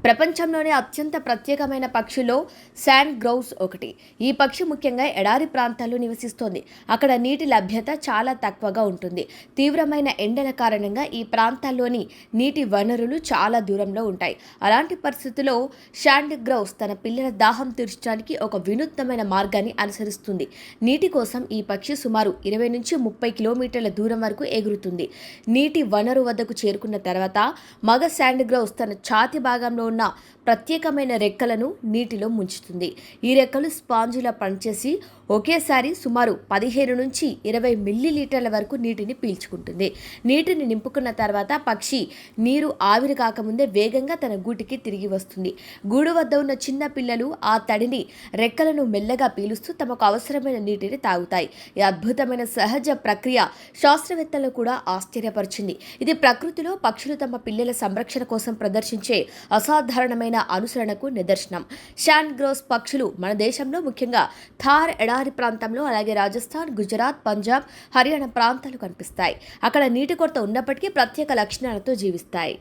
ప్రపంచంలోనే అత్యంత ప్రత్యేకమైన పక్షుల్లో శాండ్ గ్రౌస్ ఒకటి. ఈ పక్షి ముఖ్యంగా ఎడారి ప్రాంతాల్లో నివసిస్తోంది. అక్కడ నీటి లభ్యత చాలా తక్కువగా ఉంటుంది. తీవ్రమైన ఎండల కారణంగా ఈ ప్రాంతాల్లోని నీటి వనరులు చాలా దూరంలో ఉంటాయి. అలాంటి పరిస్థితుల్లో శాండ్ గ్రౌస్ తన పిల్లల దాహం తీర్చడానికి ఒక వినూత్నమైన మార్గాన్ని అనుసరిస్తుంది. నీటి కోసం ఈ పక్షి సుమారు 20 నుంచి 30 కిలోమీటర్ల దూరం వరకు ఎగురుతుంది. నీటి వనరు వద్దకు చేరుకున్న తర్వాత మగ శాండ్ గ్రౌస్ తన ఛాతి భాగంలో ఉన్న ప్రత్యేకమైన రెక్కలను నీటిలో ముంచుతుంది. ఈ రెక్కలు స్పాంజిలా పనిచేసి ఒకేసారి సుమారు 15 నుంచి 20 మిల్లీలీటర్ల వరకు నీటిని పీల్చుకుంటుంది. నీటిని నింపుకున్న తర్వాత పక్షి నీరు ఆవిరి కాకముందే వేగంగా తన గూటికి తిరిగి వస్తుంది. గూడు వద్ద ఉన్న చిన్న పిల్లలు ఆ తడిని రెక్కలను మెల్లగా పీలుస్తూ తమకు అవసరమైన నీటిని తాగుతాయి. ఈ అద్భుతమైన సహజ ప్రక్రియ శాస్త్రవేత్తలు కూడా ఆశ్చర్యపరిచింది. ఇది ప్రకృతిలో పక్షులు తమ పిల్లల సంరక్షణ కోసం ప్రదర్శించే అసాధారణమైన అనుసరణకు నిదర్శనం. శాండ్ గ్రౌస్ పక్షులు మన దేశంలో ముఖ్యంగా థార్ ఎడారి ప్రాంతంలో, అలాగే రాజస్థాన్, గుజరాత్, పంజాబ్, హర్యానా ప్రాంతాలు కనిపిస్తాయి. అక్కడ నీటి కొరత ఉన్నప్పటికీ ప్రత్యేక లక్షణాలతో జీవిస్తాయి.